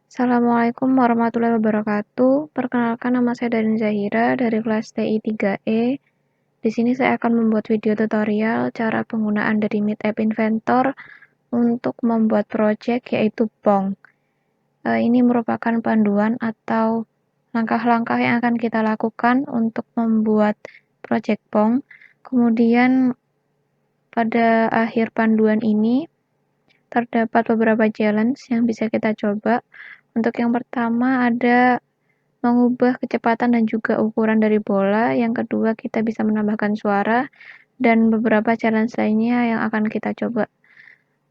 Assalamualaikum warahmatullahi wabarakatuh. Perkenalkan, nama saya Darin Zahira dari kelas TI 3E. Di sini saya akan membuat video tutorial cara penggunaan dari Meetup Inventor untuk membuat project yaitu Pong. Ini merupakan panduan atau langkah-langkah yang akan kita lakukan untuk membuat project Pong. Kemudian pada akhir panduan ini terdapat beberapa challenge yang bisa kita coba. Untuk yang pertama ada mengubah kecepatan dan juga ukuran dari bola. Yang kedua, kita bisa menambahkan suara dan beberapa challenge lainnya yang akan kita coba.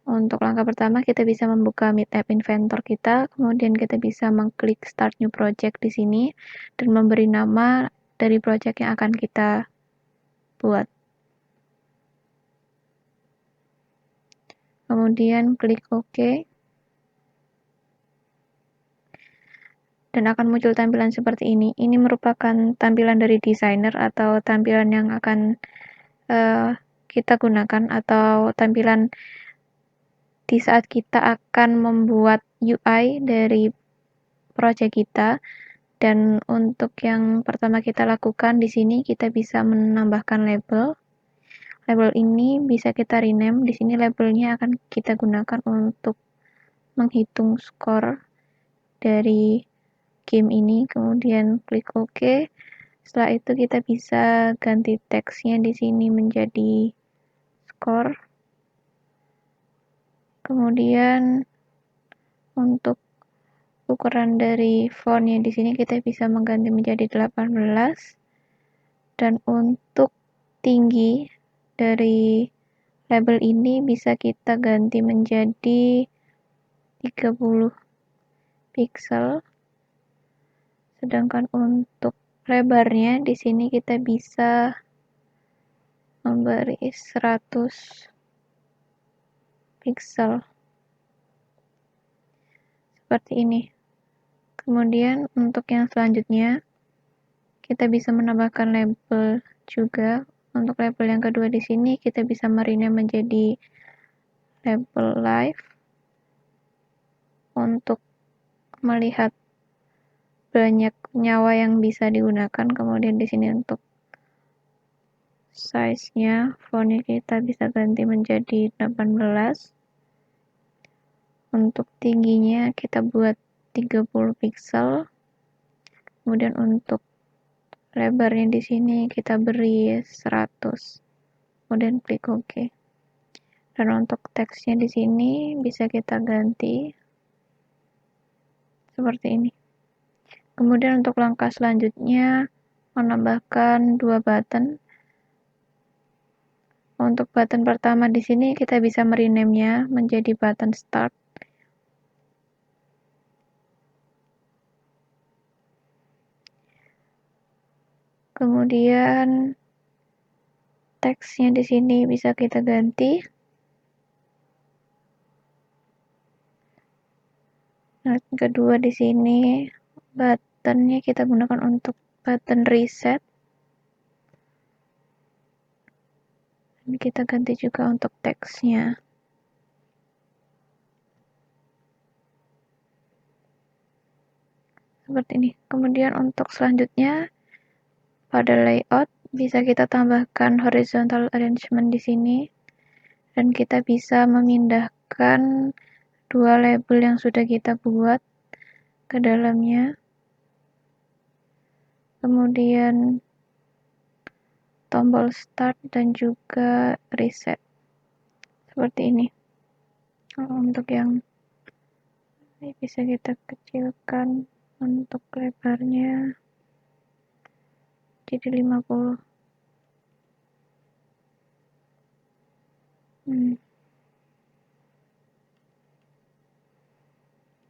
Untuk langkah pertama, kita bisa membuka Meetup Inventor kita, kemudian kita bisa mengklik Start New Project di sini dan memberi nama dari project yang akan kita buat. Kemudian klik OK. Dan akan muncul tampilan seperti ini. Ini merupakan tampilan dari desainer atau tampilan yang akan kita gunakan atau tampilan di saat kita akan membuat UI dari project kita. Dan untuk yang pertama kita lakukan di sini kita bisa menambahkan label. Label ini bisa kita rename. Di sini labelnya akan kita gunakan untuk menghitung skor dari game ini. Kemudian klik OK. Setelah itu kita bisa ganti teksnya di sini menjadi skor. Kemudian untuk ukuran dari fontnya di sini kita bisa mengganti menjadi 18. Dan untuk tinggi dari label ini bisa kita ganti menjadi 30 pixel. Sedangkan untuk lebarnya di sini kita bisa memberi 100 pixel. Seperti ini. Kemudian untuk yang selanjutnya kita bisa menambahkan label juga. Untuk label yang kedua di sini kita bisa merename menjadi label live untuk melihat banyak nyawa yang bisa digunakan. Kemudian di sini untuk size-nya, fontnya kita bisa ganti menjadi 18. Untuk tingginya kita buat 30 pixel. Kemudian untuk lebarnya di sini kita beri 100. Kemudian klik OK. Dan untuk teksnya di sini bisa kita ganti seperti ini. Kemudian untuk langkah selanjutnya menambahkan 2 button. Untuk button pertama di sini kita bisa merename-nya menjadi button start. Kemudian teksnya di sini bisa kita ganti. Nah, kedua di sini buttonnya kita gunakan untuk button reset. Dan kita ganti juga untuk teksnya. Seperti ini. Kemudian untuk selanjutnya pada layout bisa kita tambahkan horizontal arrangement di sini dan kita bisa memindahkan 2 label yang sudah kita buat ke dalamnya. Kemudian tombol start dan juga reset. Seperti ini. Untuk yang ini bisa kita kecilkan untuk lebarnya jadi 50.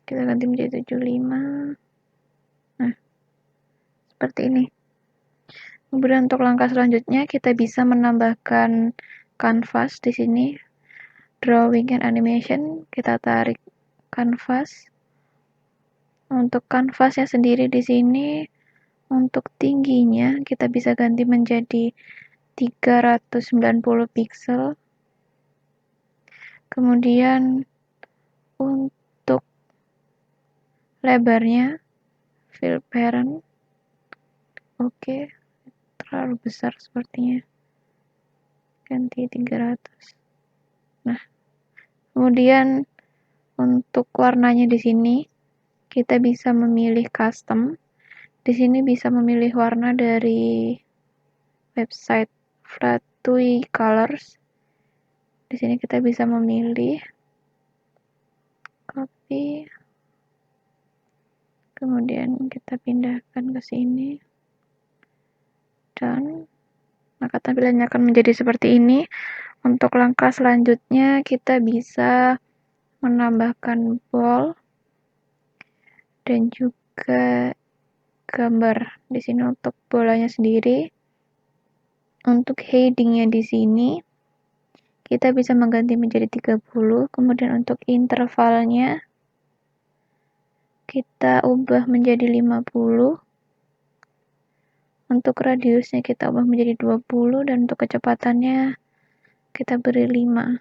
Kita ganti menjadi 75. Nah, seperti ini. Kemudian untuk langkah selanjutnya kita bisa menambahkan canvas di sini. Drawing and animation, kita tarik canvas. Untuk kanvasnya sendiri di sini untuk tingginya kita bisa ganti menjadi 390 pixel. Kemudian untuk lebarnya, fill parent, oke, terlalu besar sepertinya, ganti 300. Nah, kemudian untuk warnanya di sini kita bisa memilih custom. Di sini bisa memilih warna dari website Flatui Colors. Di sini kita bisa memilih copy, kemudian kita pindahkan ke sini, dan maka tampilannya akan menjadi seperti ini. Untuk langkah selanjutnya kita bisa menambahkan bold dan juga gambar di sini untuk bolanya sendiri. Untuk headingnya di sini kita bisa mengganti menjadi 30, kemudian untuk intervalnya kita ubah menjadi 50, untuk radiusnya kita ubah menjadi 20, dan untuk kecepatannya kita beri 5.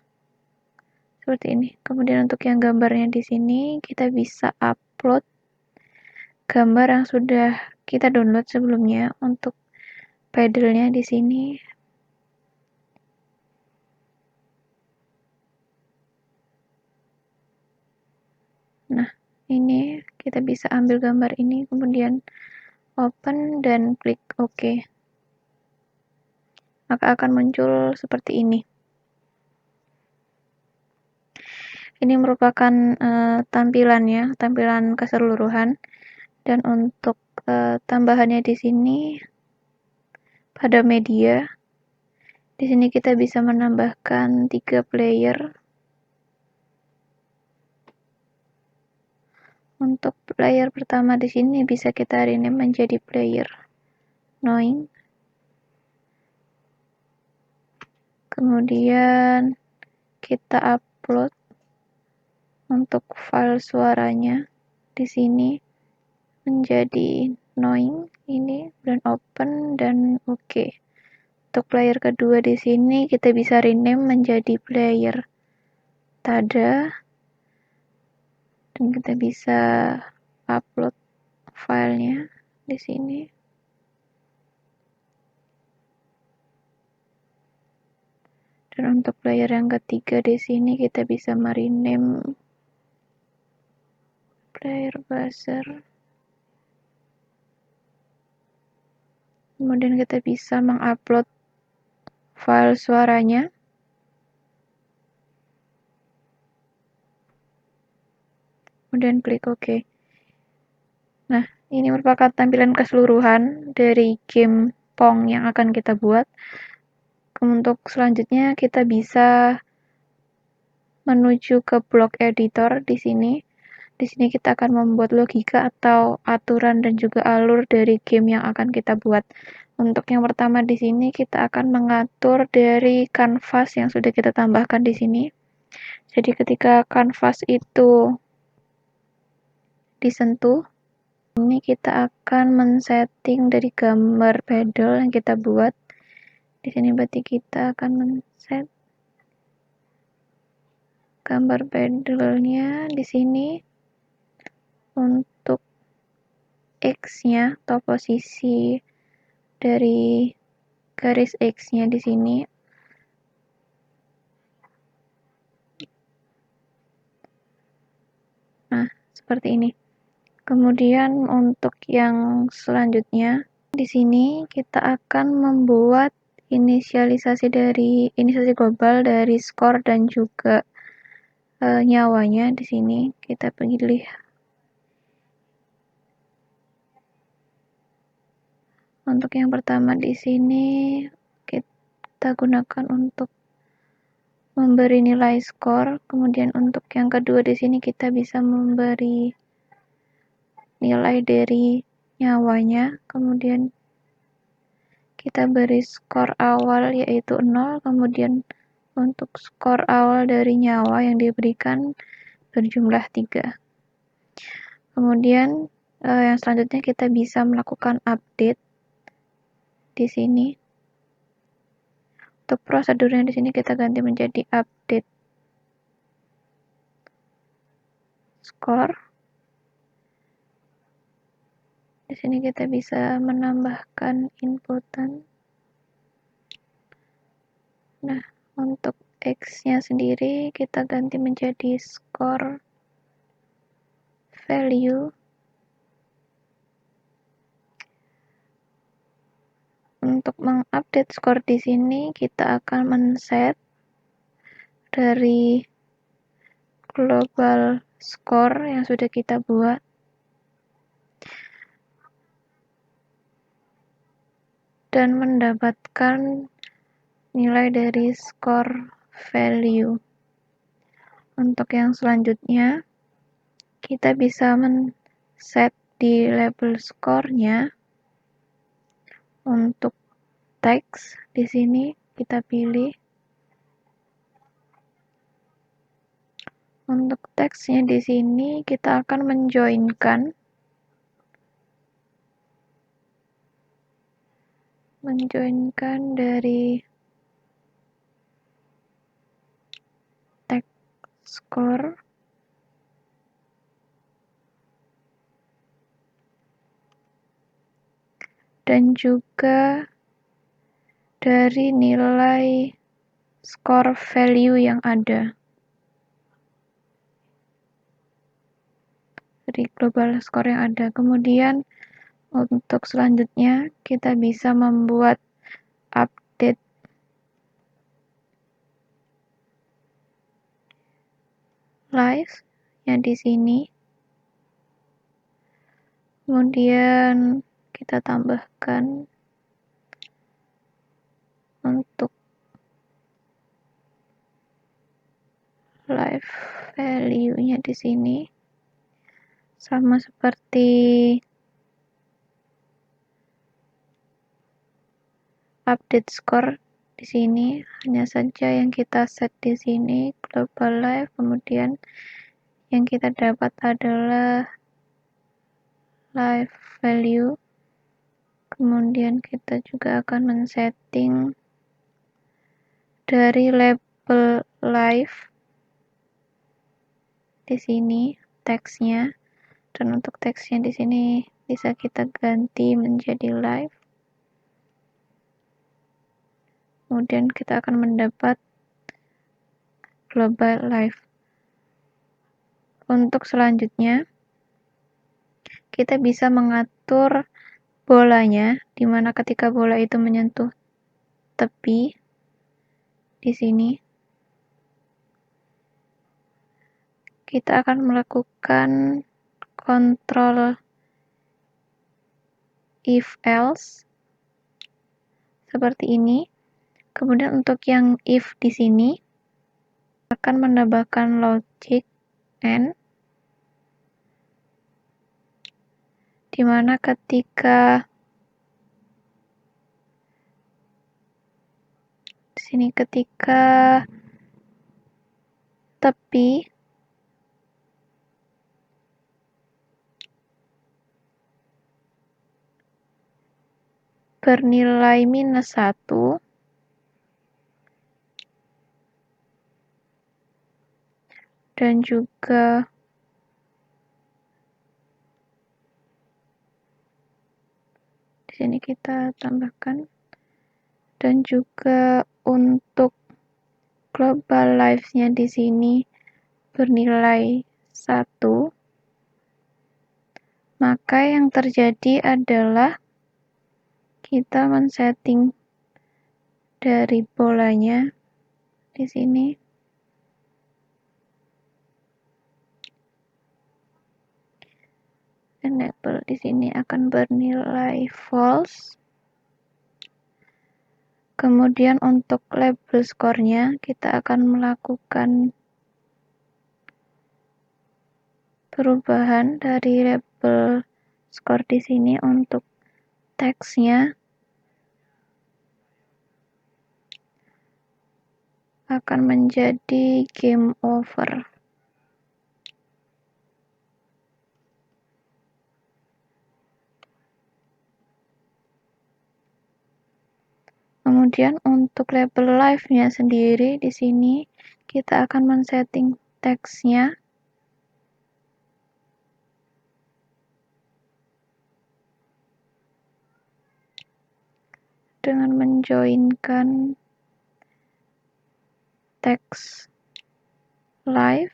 Seperti ini. Kemudian untuk yang gambarnya di sini kita bisa upload gambar yang sudah kita download sebelumnya. Untuk paddle-nya di sini nah, ini kita bisa ambil gambar ini, kemudian open dan klik OK. Maka akan muncul seperti ini. Ini merupakan tampilannya, tampilan keseluruhan. Dan untuk tambahannya di sini pada media, di sini kita bisa menambahkan 3 player. Untuk player pertama di sini bisa kita rename menjadi player knowing. Kemudian kita upload untuk file suaranya di sini menjadi knowing ini, dan open dan OK. Untuk player kedua di sini kita bisa rename menjadi player tada, dan kita bisa upload filenya di sini. Dan untuk player yang ketiga di sini kita bisa merename player buzzer. Kemudian kita bisa mengupload file suaranya. Kemudian klik OK. Nah, ini merupakan tampilan keseluruhan dari game Pong yang akan kita buat. Untuk selanjutnya kita bisa menuju ke block editor di sini. Di sini kita akan membuat logika atau aturan dan juga alur dari game yang akan kita buat. Untuk yang pertama di sini kita akan mengatur dari kanvas yang sudah kita tambahkan di sini. Jadi ketika kanvas itu disentuh, ini kita akan men-setting dari gambar paddle yang kita buat. Di sini berarti kita akan men-set gambar paddle-nya di sini. Untuk X-nya atau posisi dari garis X-nya di sini nah, seperti ini. Kemudian untuk yang selanjutnya di sini kita akan membuat inisialisasi global dari skor dan juga nyawanya. Di sini kita pilih untuk yang pertama di sini kita gunakan untuk memberi nilai skor. Kemudian untuk yang kedua di sini kita bisa memberi nilai dari nyawanya. Kemudian kita beri skor awal yaitu 0, kemudian untuk skor awal dari nyawa yang diberikan berjumlah 3. Kemudian yang selanjutnya kita bisa melakukan update di sini. Untuk prosedurnya di sini kita ganti menjadi update skor. Di sini kita bisa menambahkan inputan. Nah, untuk X-nya sendiri kita ganti menjadi score value. Untuk mengupdate skor di sini kita akan men-set dari global score yang sudah kita buat dan mendapatkan nilai dari score value. Untuk yang selanjutnya kita bisa men-set di label score-nya. Untuk teks di sini kita pilih. Untuk teksnya di sini kita akan menjoinkan dari teks score dan juga dari nilai score value yang ada. Dari global score yang ada. Kemudian untuk selanjutnya kita bisa membuat update live yang di sini. Kemudian kita tambahkan untuk live value-nya di sini sama seperti update score di sini, hanya saja yang kita set di sini global live, kemudian yang kita dapat adalah live value. Kemudian kita juga akan men-setting dari label live di sini teksnya, dan untuk teksnya di sini bisa kita ganti menjadi live. Kemudian kita akan mendapat global live. Untuk selanjutnya kita bisa mengatur bolanya, di mana ketika bola itu menyentuh tepi di sini kita akan melakukan kontrol if else seperti ini. Kemudian untuk yang if di sini akan menambahkan logic and, di mana ketika di sini ketika tepi bernilai -1 dan juga di sini kita tambahkan, dan juga untuk global live-nya di sini bernilai 1, maka yang terjadi adalah kita men-setting dari bolanya di sini. Enable di sini akan bernilai false. Kemudian untuk label score-nya kita akan melakukan perubahan dari label score di sini. Untuk teksnya akan menjadi game over. Kemudian untuk label live-nya sendiri di sini kita akan men-setting teksnya dengan menjoinkan teks live.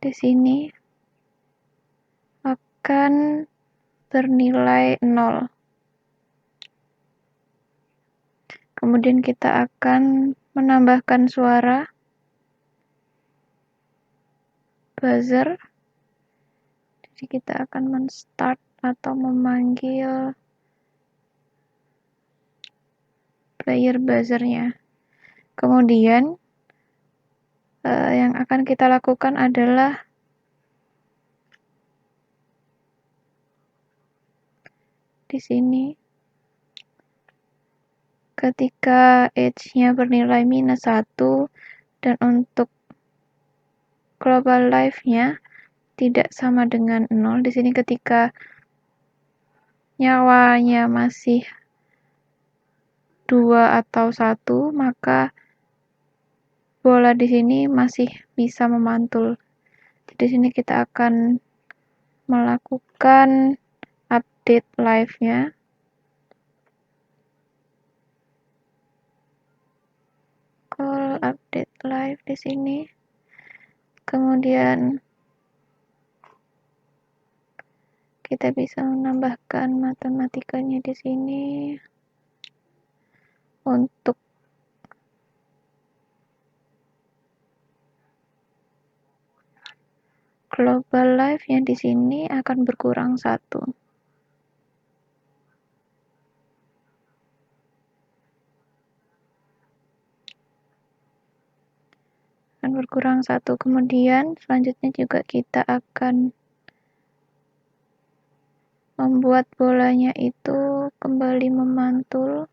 Di sini akan bernilai 0. Kemudian kita akan menambahkan suara buzzer. Jadi kita akan men-start atau memanggil player buzzernya. Kemudian yang akan kita lakukan adalah di sini ketika age-nya bernilai -1 dan untuk global life-nya tidak sama dengan 0. Di sini ketika nyawanya masih 2 atau 1, maka bola di sini masih bisa memantul. Di sini kita akan melakukan update live-nya. Call update live di sini. Kemudian kita bisa menambahkan matematikanya di sini untuk global live-nya di sini akan berkurang 1. Akan berkurang 1. Kemudian selanjutnya juga kita akan membuat bolanya itu kembali memantul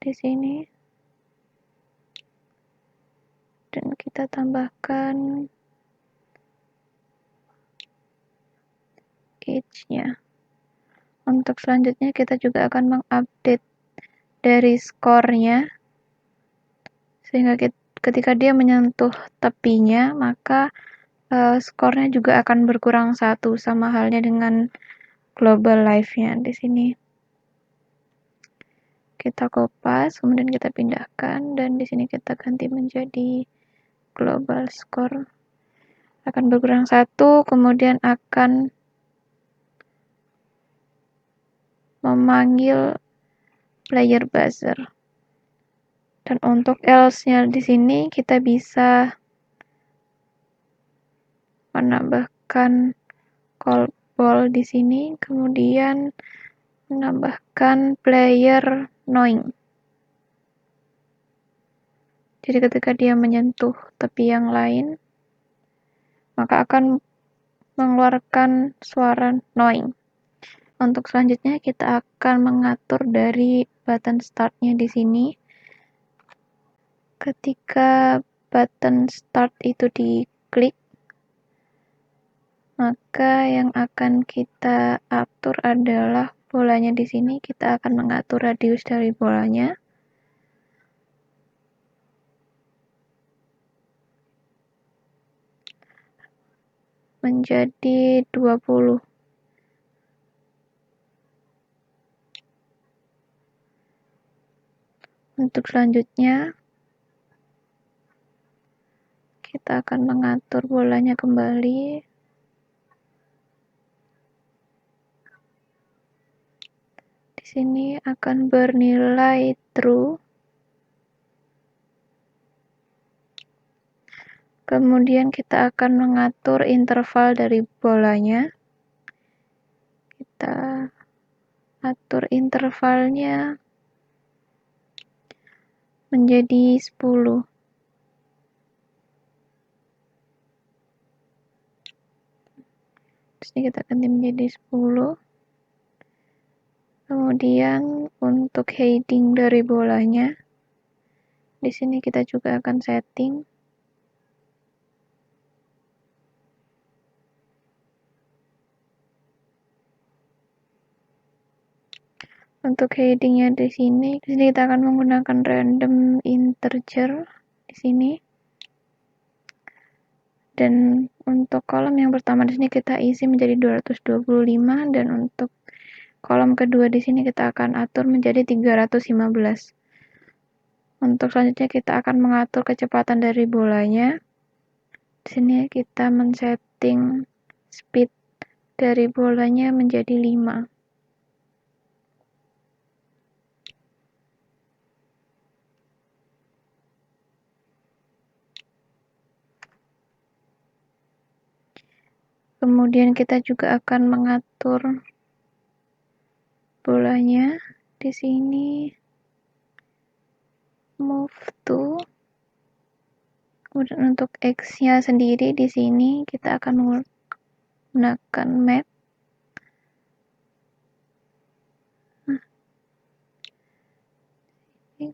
di sini. Dan kita tambahkan age-nya. Untuk selanjutnya kita juga akan mengupdate dari skornya, sehingga ketika dia menyentuh tepinya, maka skornya juga akan berkurang 1, sama halnya dengan global life-nya di sini. Kita kopas, kemudian kita pindahkan, dan di sini kita ganti menjadi global score. Akan berkurang 1, kemudian akan memanggil player buzzer. Dan untuk else-nya di sini kita bisa menambahkan call ball di sini, kemudian menambahkan player knowing. Jadi ketika dia menyentuh tepi yang lain, maka akan mengeluarkan suara knowing. Untuk selanjutnya kita akan mengatur dari button start-nya di sini. Ketika button start itu diklik, maka yang akan kita atur adalah bolanya di sini. Kita akan mengatur radius dari bolanya. Menjadi 20. Untuk selanjutnya, kita akan mengatur bolanya kembali. Di sini akan bernilai true. Kemudian kita akan mengatur interval dari bolanya. Kita atur intervalnya menjadi 10. Di sini kita ganti menjadi 10. Kemudian untuk heading dari bolanya, di sini kita juga akan setting. Untuk headingnya di sini kita akan menggunakan random integer di sini. Dan untuk kolom yang pertama di sini kita isi menjadi 225 dan untuk kolom kedua di sini kita akan atur menjadi 315. Untuk selanjutnya kita akan mengatur kecepatan dari bolanya. Di sini kita men-setting speed dari bolanya menjadi 5. Kemudian kita juga akan mengatur bolanya di sini move to. Kemudian untuk X-nya sendiri di sini kita akan menggunakan map.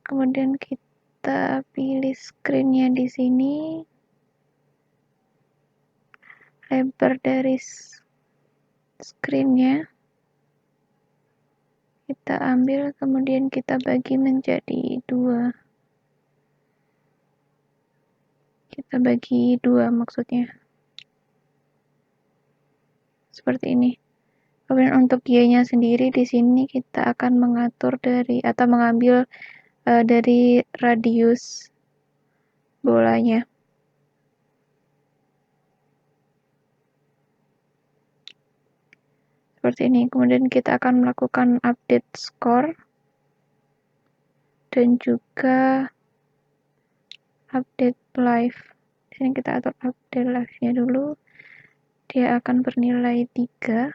Kemudian kita pilih screen-nya di sini. Lebar dari screen-nya kita ambil, kemudian kita bagi menjadi 2. Kita bagi 2 maksudnya. Seperti ini. Kemudian untuk Y-nya sendiri di sini kita akan mengatur dari atau mengambil dari radius bolanya. Seperti ini. Kemudian kita akan melakukan update score dan juga update live. Di sini kita atur update live-nya dulu. Dia akan bernilai 3.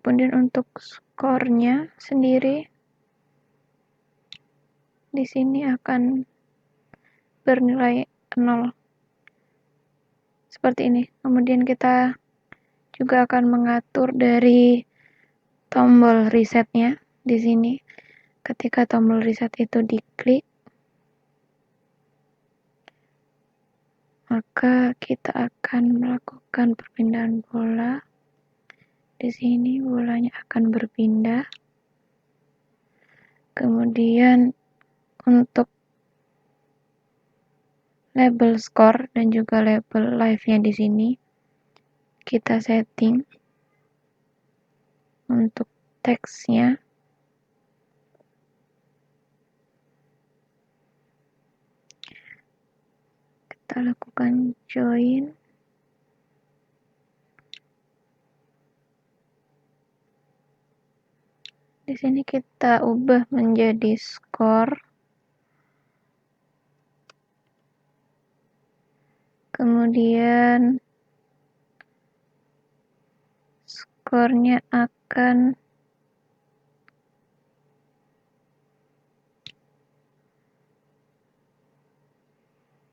Kemudian untuk skornya sendiri di sini akan bernilai 0. Seperti ini. Kemudian kita juga akan mengatur dari tombol reset-nya di sini. Ketika tombol reset itu diklik, maka kita akan melakukan perpindahan bola. Di sini bolanya akan berpindah. Kemudian untuk label score dan juga label live-nya di sini kita setting untuk teksnya. Kita lakukan join. Di sini kita ubah menjadi skor. Kemudian skornya akan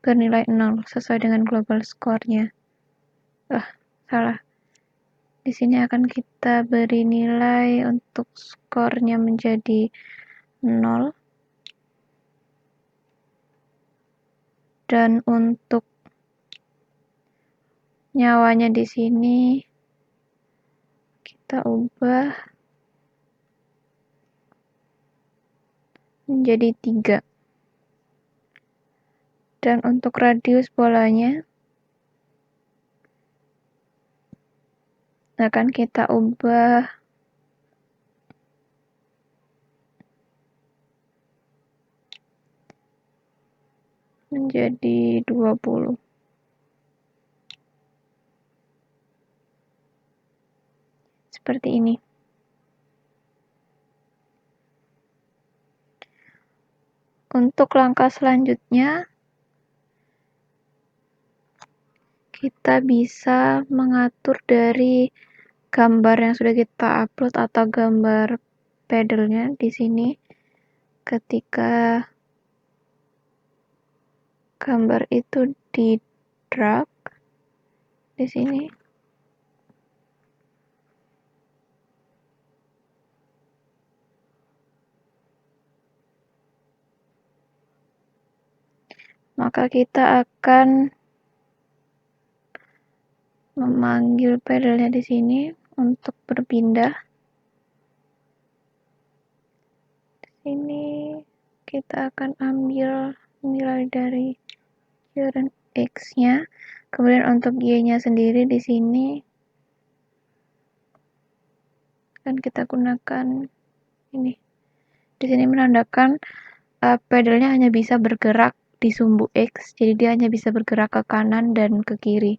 bernilai 0 sesuai dengan global skornya. Salah. Di sini akan kita beri nilai untuk skornya menjadi 0. Dan untuk nyawanya di sini kita ubah menjadi 3. Dan untuk radius bolanya akan kita ubah menjadi 20. Seperti ini. Untuk langkah selanjutnya, kita bisa mengatur dari gambar yang sudah kita upload atau gambar pedalnya di sini. Ketika gambar itu di drag di sini, maka kita akan memanggil pedalnya di sini untuk berpindah. kita akan ambil nilai dari Y dan X-nya. Kemudian untuk Y-nya sendiri di sini kan kita gunakan ini. Di sini menandakan pedalnya hanya bisa bergerak di sumbu X, jadi dia hanya bisa bergerak ke kanan dan ke kiri.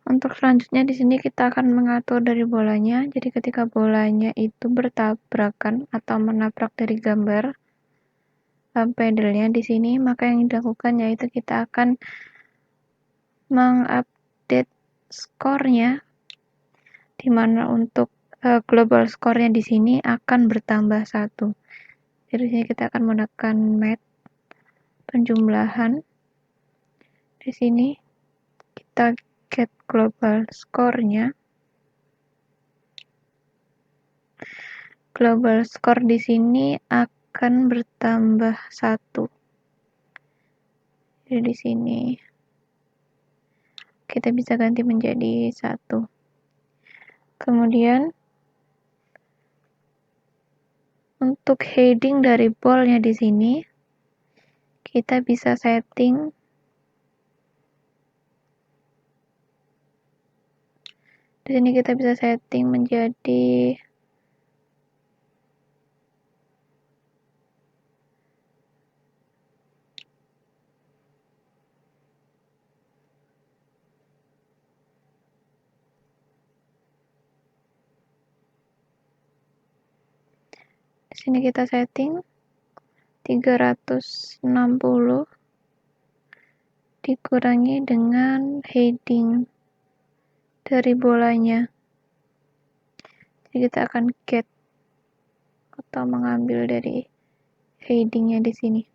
Untuk selanjutnya di sini kita akan mengatur dari bolanya. Jadi ketika bolanya itu bertabrakan atau menabrak dari gambar pedalnya di sini, maka yang dilakukan yaitu kita akan mengupdate skornya, di mana untuk global skornya di sini akan bertambah 1. Jadi di sini kita akan menggunakan mat penjumlahan. Di sini kita get global skornya. Global score di sini akan bertambah 1. Jadi di sini kita bisa ganti menjadi 1. Kemudian untuk heading dari ballnya di sini kita bisa setting menjadi di sini kita setting 360 dikurangi dengan heading dari bolanya. Jadi kita akan get atau mengambil dari headingnya di sini.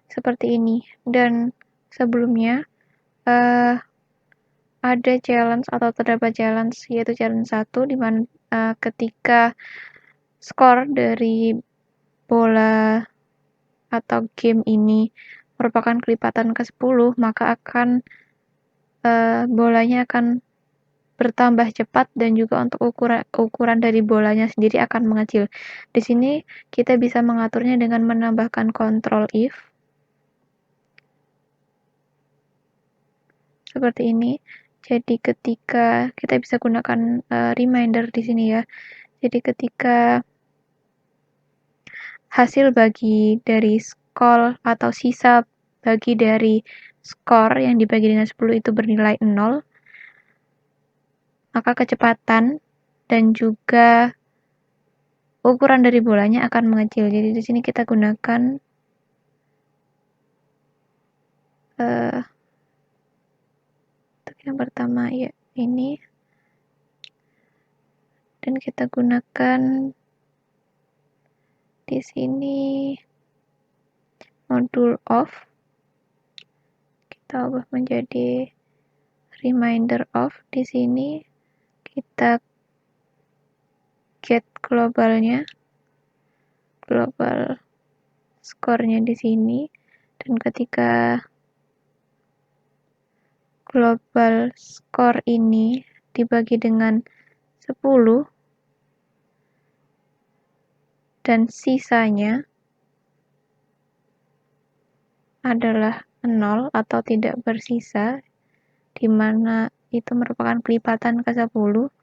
Seperti ini. Dan sebelumnya ada challenge atau terdapat challenge, yaitu challenge 1 di mana ketika skor dari bola atau game ini merupakan kelipatan ke-10, maka bolanya akan bertambah cepat dan juga untuk ukuran dari bolanya sendiri akan mengecil. Di sini kita bisa mengaturnya dengan menambahkan control if seperti ini. Jadi ketika kita bisa gunakan reminder di sini ya. Jadi ketika hasil bagi dari skor atau sisa bagi dari skor yang dibagi dengan 10 itu bernilai 0, maka kecepatan dan juga ukuran dari bolanya akan mengecil. Jadi di sini kita gunakan untuk yang pertama ya ini, dan kita gunakan di sini modul off, kita ubah menjadi reminder off. Di sini kita get global skornya di sini, dan ketika global skor ini dibagi dengan 10 dan sisanya adalah 0 atau tidak bersisa, di mana itu merupakan kelipatan ke-10,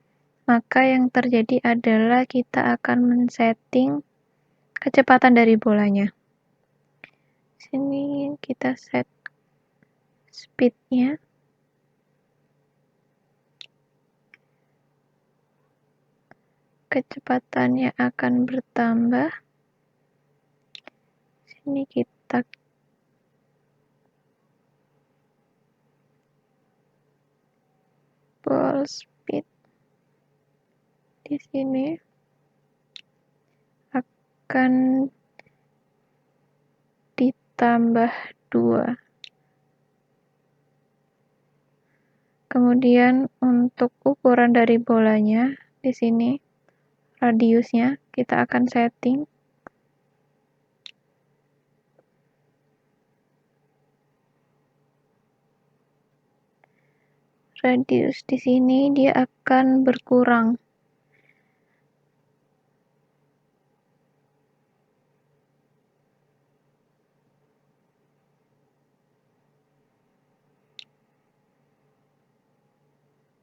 maka yang terjadi adalah kita akan men-setting kecepatan dari bolanya. Sini kita set speed-nya. Kecepatannya akan bertambah. Sini kita ball speed di sini akan ditambah 2. Kemudian untuk ukuran dari bolanya di sini radiusnya kita akan setting radius di sini dia akan berkurang.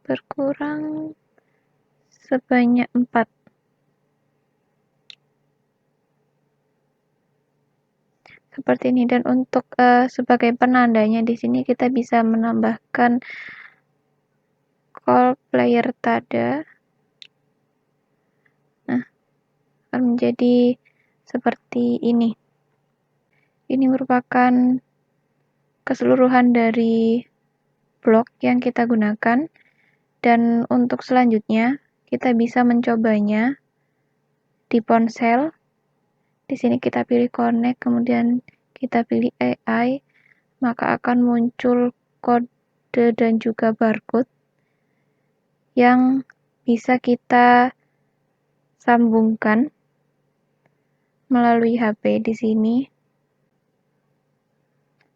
berkurang sebanyak 4. Seperti ini, dan untuk sebagai penandanya di sini kita bisa menambahkan call player tada. Nah, akan menjadi seperti ini. Ini merupakan keseluruhan dari blok yang kita gunakan, dan untuk selanjutnya kita bisa mencobanya di ponsel. Di sini kita pilih connect, kemudian kita pilih AI, maka akan muncul kode dan juga barcode yang bisa kita sambungkan melalui HP di sini.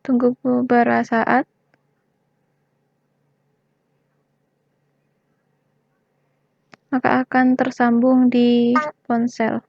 Tunggu beberapa saat. Maka akan tersambung di ponsel.